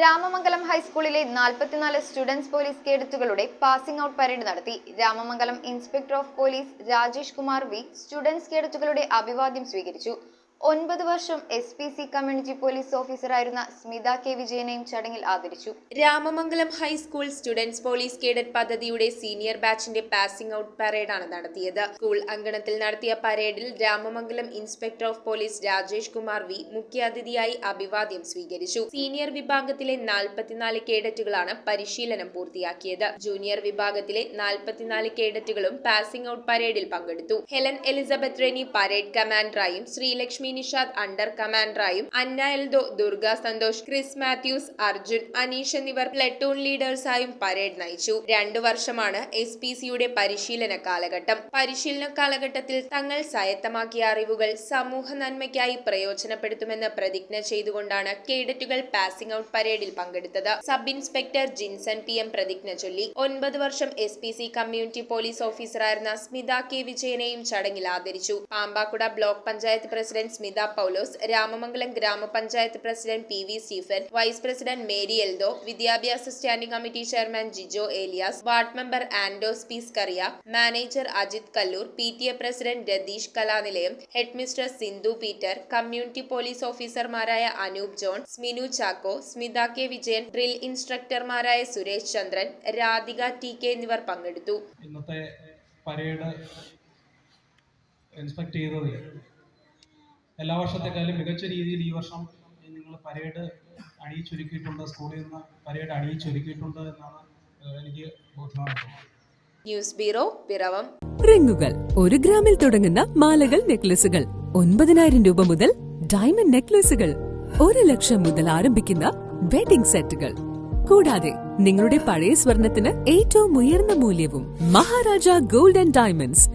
രാമമംഗലം ഹൈസ്കൂളിലെ 44 students police കേഡറ്റുകളുടെ passing out parade നടത്തി. Ramamangalam inspector of police Rajesh Kumar V students കേഡറ്റുകളുടെ അഭിവാദ്യം സ്വീകരിച്ചു. 9 വർഷം SPC കമ്മ്യൂണിറ്റി പോലീസ് ഓഫീസറായിരുന്ന സ്മിത കെ വിജയനെയും ചടങ്ങിൽ ആദരിച്ചു. Ramamangalam high school students police cadet പദ്ധതിയുടെ സീനിയർ ബാച്ചിന്റെ പാസിംഗ് ഔട്ട് പരേഡാണ് നടത്തിയത്. സ്കൂൾ അങ്കണത്തിൽ നടത്തിയ പരേഡിൽ Ramamangalam inspector of police Rajesh Kumar V മുഖ്യാതിഥിയായി അഭിവാദ്യം സ്വീകരിച്ചു. സീനിയർ വിഭാഗത്തിലെ 44 കേഡറ്റുകളാണ് പരിശീലനം പൂർത്തിയാക്കിയത്. ജൂനിയർ വിഭാഗത്തിലെ 44 കേഡറ്റുകളും പാസിംഗ് ഔട്ട് പരേഡിൽ പങ്കെടുത്തു. ഹെലൻ എലിസബത്ത് റെനി പരേഡ് കമാൻഡറായും ശ്രീലക്ഷ്മി നിഷാദ് അണ്ടർ കമാൻഡറായും Anna Eldho, Durga Santhosh, Chris Mathews, Arjun, Aneesh എന്നിവർ പ്ലറ്റൂൺ ലീഡേഴ്സായും പരേഡ് നയിച്ചു. 2 വർഷമാണ് SPCയുടെ പരിശീലന കാലഘട്ടം. പരിശീലന കാലഘട്ടത്തിൽ തങ്ങൾ സ്വായത്തമാക്കിയ അറിവുകൾ സമൂഹ നന്മയ്ക്കായി പ്രയോജനപ്പെടുത്തുമെന്ന് പ്രതിജ്ഞ ചെയ്തുകൊണ്ടാണ് കേഡറ്റുകൾ പാസിംഗ് ഔട്ട് പരേഡിൽ പങ്കെടുത്തത്. സബ് ഇൻസ്പെക്ടർ ജിൻസൺ PM പ്രതിജ്ഞ ചൊല്ലി. 9 വർഷം SPC കമ്മ്യൂണിറ്റി പോലീസ് ഓഫീസറായിരുന്ന സ്മിത കെ വിജയനെയും ചടങ്ങിൽ ആദരിച്ചു. Pampakuda block panchayat president Smitha Paulose, Ramamangalam grama panchayat president PV Stephen, vice president Mary Eldho, വിദ്യാഭ്യാസ standing committee chairman Jijo Elias, ward member Andos പീസ്കറിയ, manager Ajith Kallur, PTA president Ratheesh Kalanilayam, head mistress Sindhu Peter, community police ഓഫീസർമാരായ Anoop John, Sminu Chacko, Smitha K Vijayan, drill ഇൻസ്ട്രക്ടർമാരായ സുരേഷ് ചന്ദ്രൻ, രാധിക TK എന്നിവർ പങ്കെടുത്തു. ഇന്നത്തെ പരേഡ് ഇൻസ്പെക്ട് ചെയ്തത് എല്ലാ വർഷത്തെക്കാളും മികച്ച രീതിയിൽ ഈ വർഷം നിങ്ങൾ പരേഡ് അണിയിച്ചൊരുക്കിയിട്ടുണ്ട്. സ്കൂളിൽ നിന്ന് പരേഡ് അണിയിച്ചൊരുക്കിയിട്ടുണ്ട് എന്നാണ് എനിക്ക് ബോധ്യമായിട്ടുള്ളത്. News bureau, Piravom. റിങ്ങുകൾ 1 ഗ്രാമിൽ തുടങ്ങുന്ന മാലകൾ, നെക്ലസുകൾ 9,000 രൂപ മുതൽ ഡയമണ്ട് നെക്ലസുകൾ 1 ലക്ഷം മുതൽ ആരംഭിക്കുന്ന വെഡിംഗ് സെറ്റുകൾ. കൂടാതെ നിങ്ങളുടെ പഴയ സ്വർണത്തിന് ഏറ്റവും ഉയർന്ന മൂല്യവും. Maharaja gold and diamonds,